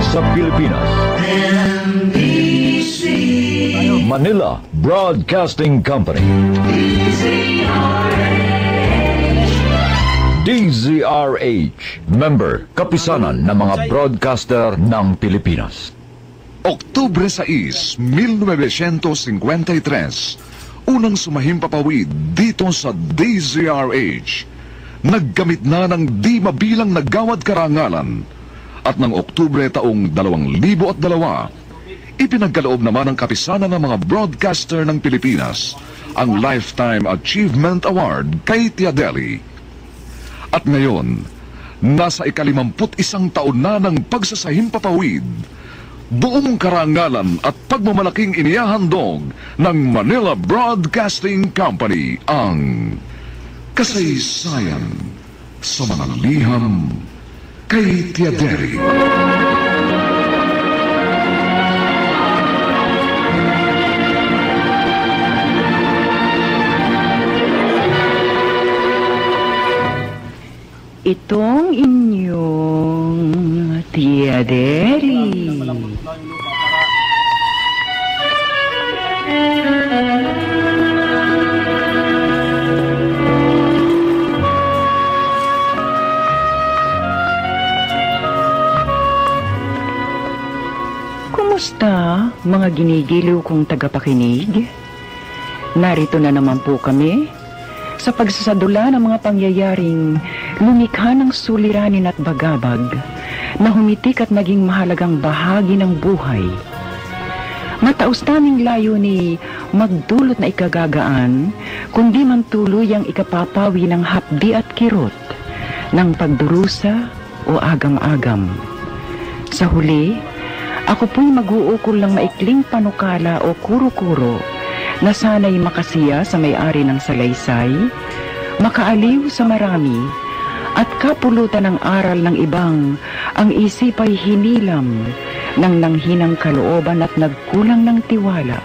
sa Pilipinas. NBC Manila Broadcasting Company. DZRH, member, kapisanan ng mga broadcaster ng Pilipinas. Oktubre 6, 1953, unang sumahimpapawid dito sa DZRH. Nagkamit na ng di mabilang na gawad karangalan. At ng Oktubre taong 2002, ipinagkaloob naman ng kapisanan ng mga broadcaster ng Pilipinas ang Lifetime Achievement Award kay Tia Deli. At ngayon, nasa ika-51 taon na ng pagsasahimpapawid, buong karangalan at pagmamalaking inihahandog ng Manila Broadcasting Company ang kasaysayan sa mga liham kay Tia Deli. Itong inyong Tia Deli. Kumusta, mga ginigiliw kong tagapakinig? Narito na naman po kami sa pagsasadula ng mga pangyayaring lumikha ng suliranin at bagabag na humitik at naging mahalagang bahagi ng buhay. Mataos naming layo ni magdulot na ikagagaan, kundi man tuluyang ikapapawi ng hapdi at kirot ng pagdurusa o agam-agam. Sa huli, ako po'y mag-uukol ng maikling panukala o kuro-kuro na sana'y makasiya sa may-ari ng salaysay, makaaliw sa marami, at kapulutan ng aral ng ibang ang isip ay hinilam ng nanghinang kalooban at nagkulang ng tiwala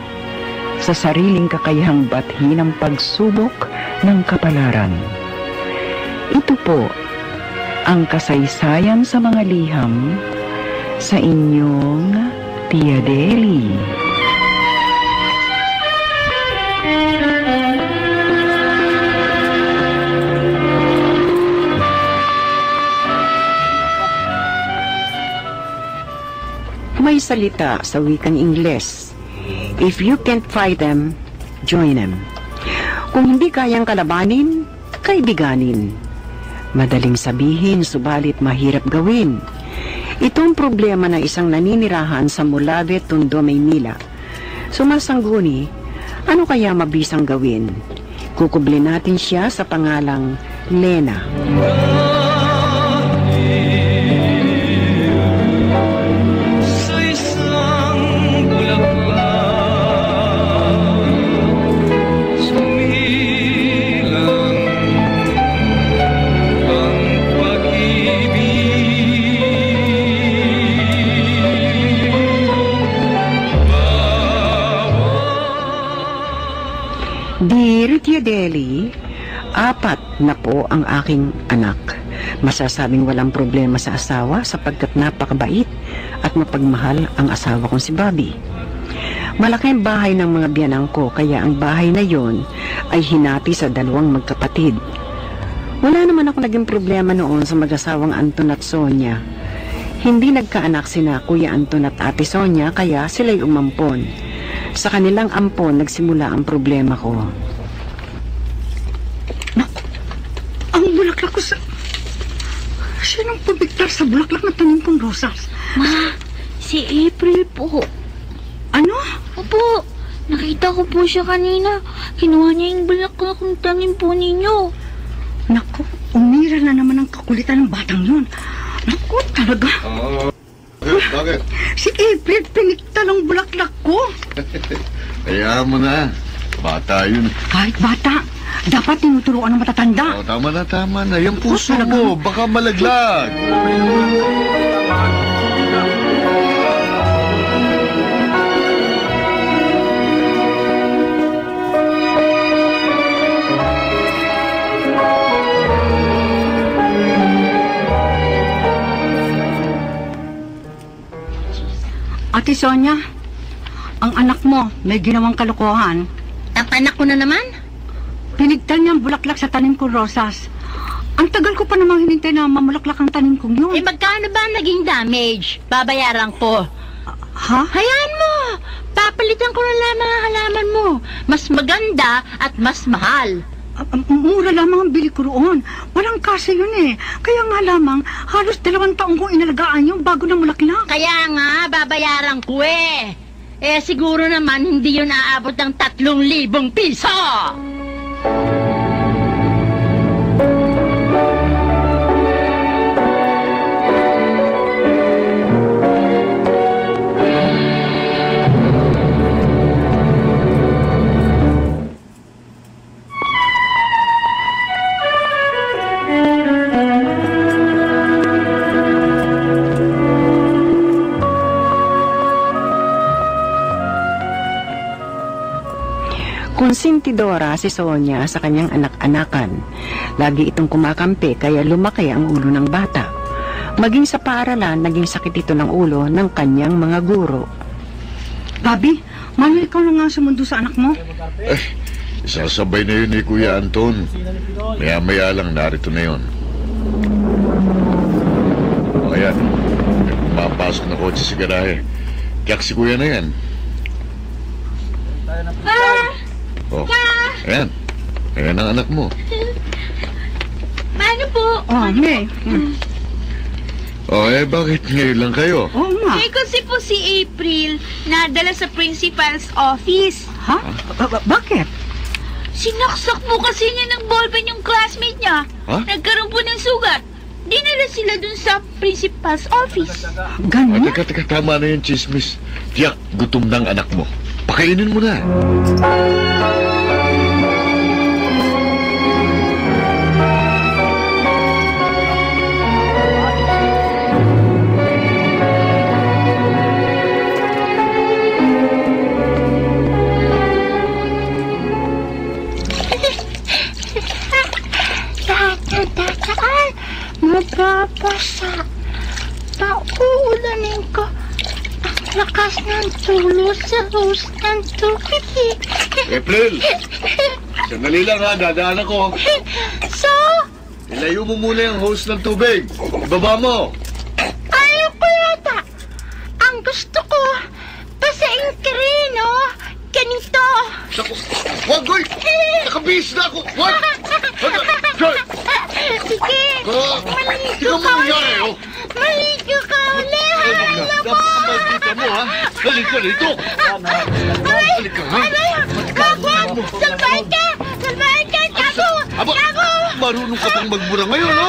sa sariling kakayahang bathi ng pagsubok ng kapalaran. Ito po ang kasaysayan sa mga liham sa inyong Tia Deli. May salita sa wikang Ingles, if you can't fight them, join them. Kung hindi kayang kalabanin, kaibiganin. Madaling sabihin, subalit mahirap gawin. Itong problema ng isang naninirahan sa Molave, Tondo, Maynila. Sumasangguni, ano kaya mabisang gawin? Kukublin natin siya sa pangalang Lena. Dear Tia Deli, 4 na po ang aking anak. Masasabing walang problema sa asawa sapagkat napakabait at mapagmahal ang asawa kong si Bobby. Malaki ang bahay ng mga biyanang ko, kaya ang bahay na yon ay hinati sa 2 magkapatid. Wala naman ako naging problema noon sa mag-asawang Anton at Sonia. Hindi nagkaanak sina Kuya Anton at Ate Sonia, kaya sila'y umampon. Sa kanilang ampon, nagsimula ang problema ko. Ang bulaklak ko sa... Sinong pabigtar sa bulaklak na tanim kong rosas? Ma, si April po. Ano? Opo, nakita ko po siya kanina. Kinuha niya yung bulaklak ng tanim po ninyo. Naku, umira na naman ang kakulitan ng batang yun. Naku, talaga. Bakit? Si April pinikta ng bulaklak ko. Hayaan mo na. Bata yun. Kahit bata, dapat tinuturuan ng matatanda. Tama na. Yung puso mo, baka malaglag. Ate Sonia, ang anak mo may ginawang kalokohan. Ang anak ko na naman? Pinigtal niya ang bulaklak sa tanim kong rosas. Ang tagal ko pa namang hinintay na mamulaklak ang tanim kong yun. Magkano ba ang naging damage? Babayaran ko. Ha? Hayaan mo! Papalitan ko na lang mga halaman mo. Mas maganda at mas mahal. Mura lamang ang bili ko roon. Walang kasi yun eh. Kaya nga lamang, halos 2 taong kong inalagaan yung bago na mulaklak. Kaya nga, babayaran ko eh. Siguro naman hindi yun aabot ng 3,000 piso. Konsentidora si Sonia sa kanyang anak-anakan. Lagi itong kumakampi kaya lumaki ang ulo ng bata. Maging sa paaralan, naging sakit ito ng ulo ng kanyang mga guro. Bobby, Manuel, ikaw na nga sumundo sa anak mo. Isasabay na yun ni Kuya Anton. Maya-maya lang narito na yun. O ayan, may pumapasok na kotse sa garahe. Kaya si Kuya na yan. Oh, ayan. Ayan ang anak mo. Paano po? Oh, May. Oh, bakit ngayon lang kayo? Oo nga. Kasi po si April nadala sa principal's office. Ha? Bakit? Sinaksak po kasi niya ng ballpen yung classmate niya. Ha? Nagkaroon po ng sugat. Dinala sila dun sa principal's office. Ganon? Teka, tama na yung chismis. Tiyak, gutom ng anak mo. Pakainin mo na. Mababasa. Pauulanin ko. Ang lakas ng tulo sa hose ng tubig. April! Sandali lang ha, dadaan ako. So, Ilayo mo muna yung hose ng tubig. Ibaba mo. ayaw ko yata. Ang gusto ko, pasain ka rin, oh. Ganito. Naku, wag, goy! Nakabihis na ako! Wag! Goy! Sige, maligo Tingnan mo ka nangyari, ulit. oh! Maligo ka ulit. Alam mo. Dapat magkita mo, ha? Halika rito! Halika, ha? Wag! Salbahin ka! Salbahin ka! Gago! Aba, Gago! marunong ka pang magmura ngayon, no?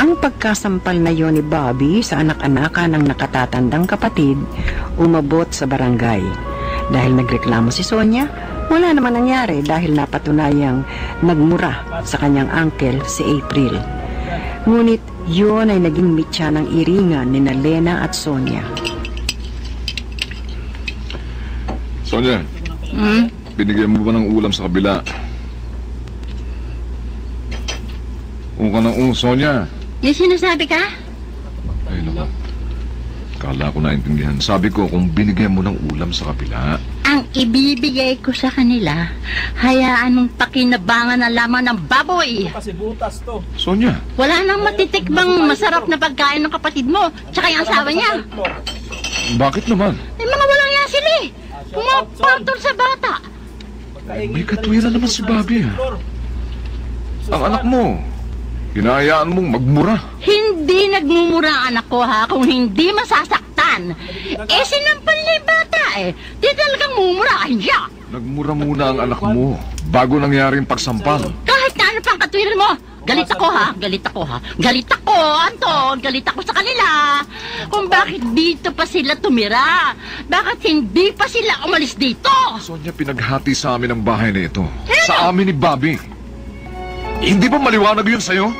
Ang pagkasampal na yon ni Bobby sa anak-anakan ng nakatatandang kapatid umabot sa barangay. Dahil nagreklamo si Sonia, wala naman nangyari dahil napatunayang nagmura sa kanyang uncle si April. Ngunit yun ay naging mitya ng iringan ni Lena at Sonia. Sonia, binigyan mo ba ng ulam sa kabila? Ka ng Sonia. Yung sinasabi ka? Ay, naku. Kala ko naintindihan. Sabi ko, kung binigyan mo ng ulam sa kabila. Ang ibibigay ko sa kanila, hayaan mong pakinabangan na lamang ng baboy. Sonia, Wala nang matitikbang masarap na pagkain ng kapatid mo, tsaka yung asawa niya. bakit naman? May mga walang yan sila eh. Pumapartol sa bata. May katwiran naman si Bobby, ha? Ang anak mo, hinahayaan mong magmura. Hindi nagmumura ang anak ko ha, kung hindi masasaktan. Sinampal na yung bata eh. Di talagang mumurahin siya. Nagmura muna ang anak mo bago nangyaring pagsampal. Kahit na ano pang katwiran mo. Galit ako ha, galit ako ha. Galit ako, Anton, galit ako sa kanila. Kung bakit dito pa sila tumira. Bakit hindi pa sila umalis dito? Sonia, pinaghati sa amin ang bahay na ito. Sa amin ni Bobby. Hindi ba maliwanag yun sa'yo?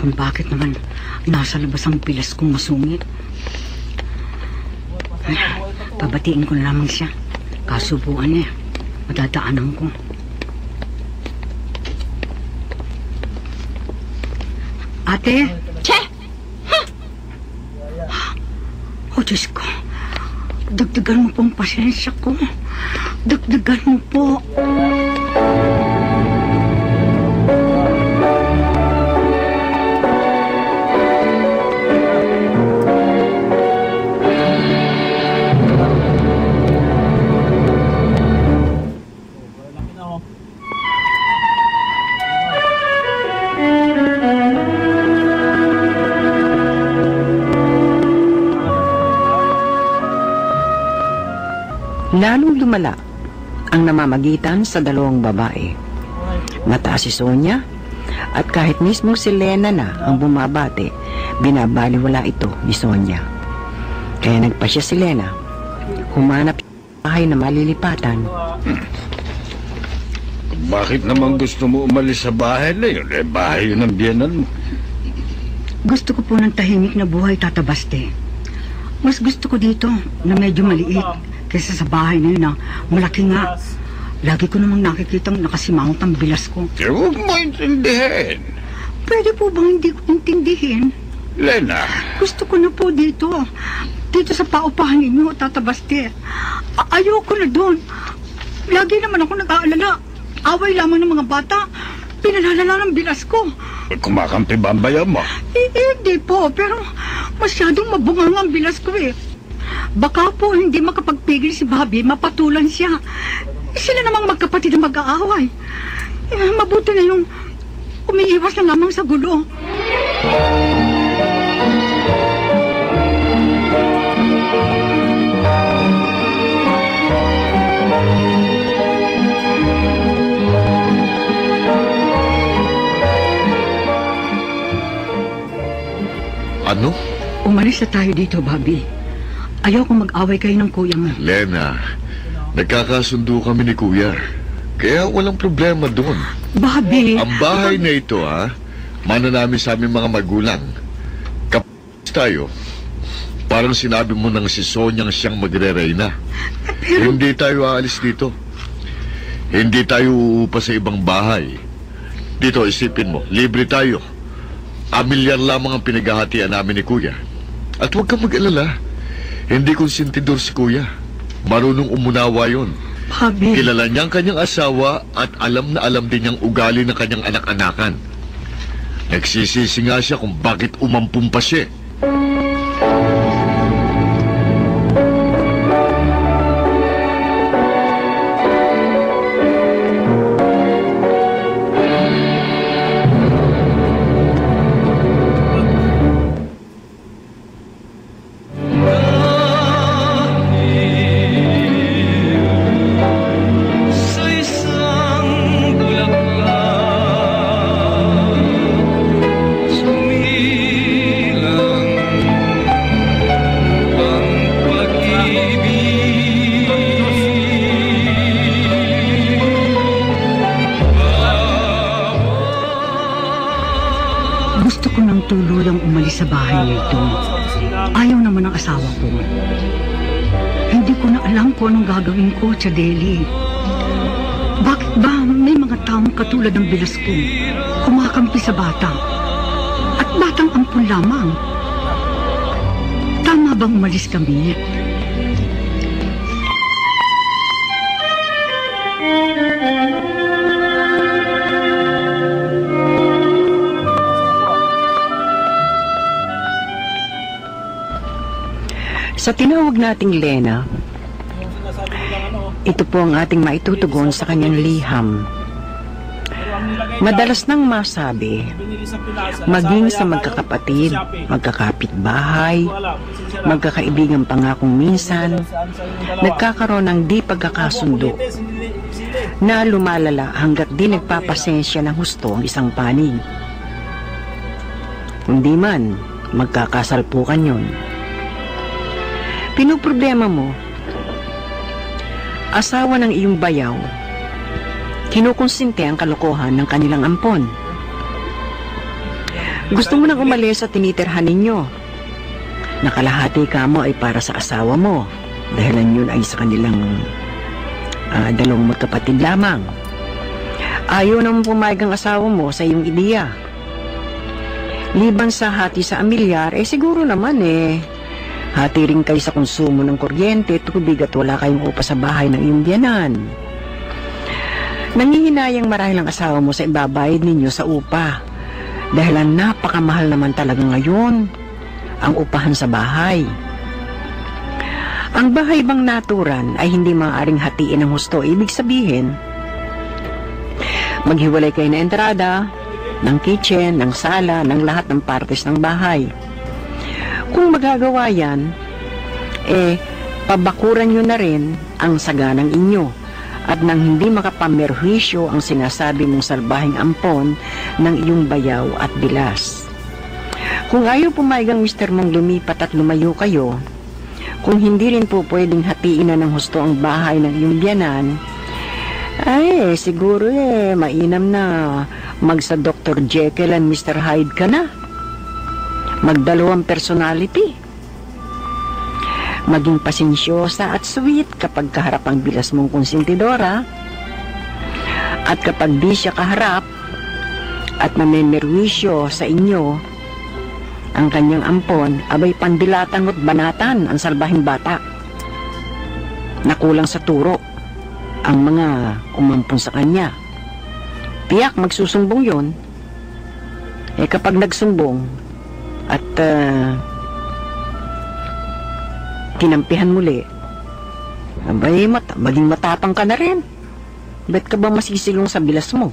Kung bakit naman nasa labas ang pilas kong masungit. Ay, pabatiin ko na lamang siya. Kasubuan niya. Madadaanan ko. Ate? Che! Oh, Diyos ko. Dagdagan mo pong pasensya ko. Dagdagan mo po. Lalong lumala ang namamagitan sa dalawang babae. Mataas si Sonia at kahit mismo si Lena na ang bumabate, binabaliwala ito ni Sonia. Kaya nagpasya si Lena, humanap ng bahay na malilipatan. Bakit naman gusto mo umalis sa bahay na yun? Bahay yun ang biyenan mo. Gusto ko po ng tahimik na buhay, Tata Baste. Mas gusto ko dito na medyo maliit kaysa sa bahay na yun na malaki nga. Lagi ko namang nakikitang nakasimangot ang bilas ko. Huwag mo intindihin. Pwede po bang hindi ko intindihin? Lena. Gusto ko na po dito. Dito sa paupahan ninyo, Tata Baste. Ayoko na doon. Lagi naman ako nag-aalala. Away lamang ng mga bata. Pinalalala ng bilas ko. Kumakampi ba ang bayan mo? Hindi po, pero masyadong mabungang ang bilas ko eh. Baka po hindi makapagpigil si Bobby, mapatulan siya. Sila namang magkapatid na mag-aaway. Mabuti na yung umiiwas na lamang sa gulo. Ano? Umalis na tayo dito, Bobby. Ayaw kong mag-away kayo ng kuya mo. Lena, nagkakasundo kami ni Kuya. Kaya walang problema doon. Bobby! Ang bahay na ito, mana namin sa aming mga magulang. Kapag tayo, parang sinabi mo nang si Sonyang siyang magre-reyna. Pero... Hindi tayo aalis dito. Hindi tayo uupa sa ibang bahay. Dito, isipin mo, libre tayo. Amilyar lamang ang pinaghahatian namin ni Kuya. At huwag kang mag-alala. Hindi konsentidor si Kuya. Marunong umunawa yun. Bobby... Kilala niya ang kanyang asawa at alam na alam din niyang ugali ng kanyang anak-anakan. Nagsisisi nga siya kung bakit umampun pa siya. Gusto ko ng tuluyang umalis sa bahay na ito. Ayaw naman ng asawa ko. Hindi ko na alam kung anong gagawin ko sa Delhi. Bakit ba may mga taong katulad ng bilas ko kumakampi sa bata? At batang ampun lamang. Tama bang umalis kami? Sa tinawag nating Lena, ito po ang ating maitutugon sa kanyang liham. Madalas nang masabi, maging sa magkakapatid, magkakapitbahay, magkakaibigan pa nga kung minsan, nagkakaroon ng di pagkakasundo na lumalala hanggat di nagpapasensya ng husto ang isang panig. Hindi man, magkakasalpukan yun. Pinoproblema mo, asawa ng iyong bayaw, kinukonsinte ang kalokohan ng kanilang ampon. Gusto mo nang umalis sa tinitirhan ninyo. Nakalahati ka mo ay para sa asawa mo, dahilan yun ay sa kanilang dalawang magkapatid lamang. Ayaw naman pumayag ang asawa mo sa iyong ideya. Liban sa hati sa amilyar, siguro naman hati rin kayo sa konsumo ng kuryente, tubig at wala kayong upa sa bahay ng iyong biyanan. Nangihinayang marahil ang asawa mo sa ibabayad ninyo sa upa dahil ang napakamahal naman talaga ngayon ang upahan sa bahay. Ang bahay bang naturan ay hindi maaaring hatiin ng husto. Ibig sabihin, maghiwalay kayo ng entrada, ng kitchen, ng sala, ng lahat ng partes ng bahay. Kung magagawa yan, pabakuran nyo na rin ang saganang inyo at nang hindi makapamerwisyo ang sinasabi mong salbahing ampon ng iyong bayaw at bilas. Kung ayaw pumayag ang mister mong lumipat at lumayo kayo, kung hindi rin po pwedeng hatiin na ng husto ang bahay ng iyong biyanan, ay siguro mainam na magsa Dr. Jekyll and Mr. Hyde ka na. Magdalawang personality. Maging pasensyosa at sweet kapag kaharap ang bilas mong konsentidora. At kapag di siya kaharap at namemerwisyo sa inyo ang kanyang ampon, abay pandilatang at banatan ang salbahing bata. Nakulang sa turo ang mga umampon sa kanya. Tiyak magsusumbong yon. Kapag nagsumbong at kinampihan muli, abay maging matapang ka na rin. Ba't ka ba masisilong sa bilas mo?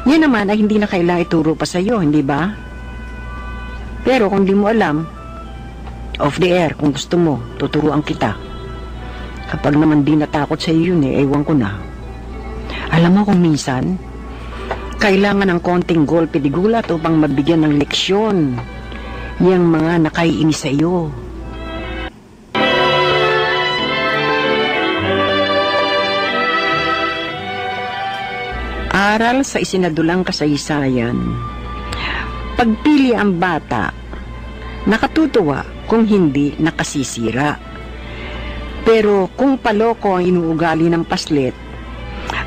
Yan naman ay hindi na kailangan ituro pa sa iyo, hindi ba? Pero kung di mo alam, off the air, kung gusto mo, tuturuan kita. Kapag naman di natakot sa iyo yun, ewan ko na. Alam mo kung minsan, kailangan ng konting golpe di gulat upang mabigyan ng leksyon yang mga nakaiinis sa iyo. Aral sa isinadulang kasaysayan. Pagpili ang bata, nakatutuwa kung hindi nakasisira. Pero kung paloko ang inuugali ng paslit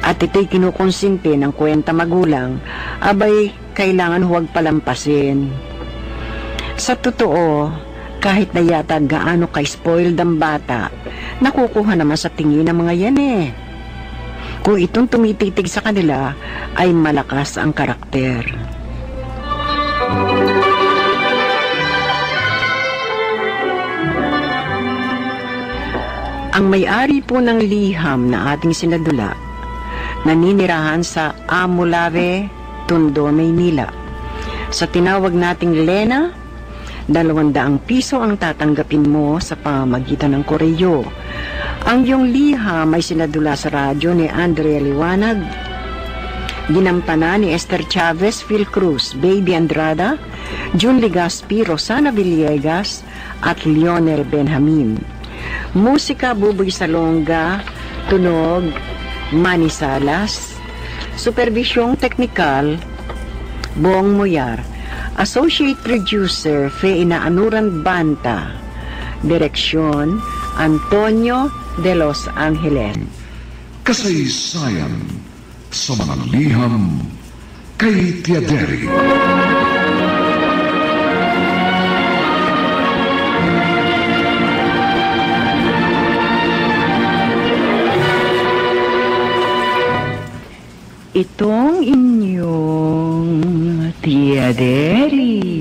at ito'y kinukonsinte ng kwenta magulang, abay kailangan huwag palampasin. Sa totoo, kahit na yata gaano ka-spoiled ang bata, nakukuha naman sa tingin ng mga yan Kung itong tumititig sa kanila, ay malakas ang karakter. Ang may-ari po ng liham na ating sinadula, naninirahan sa Amulave, Tondo, Maynila. Sa tinawag nating Lena, 200 piso ang tatanggapin mo sa pamamagitan ng koreo. Ang iyong liham ay sinadula sa radyo ni Andrea Liwanag, ginampanan ni Esther Chavez, Phil Cruz, Baby Andrada, June Legaspi, Rosana Villegas at Lionel Benjamin. Musika, Buboy Salonga, tunog, Manny Salas, supervisyong teknikal, Bong Moyar, associate producer, Feina Anuran Banta, direksyon, Antonio de Los Angeles. Kasaysayan sa mga liham kay Tiaderi. Itong inyong Tiaderi.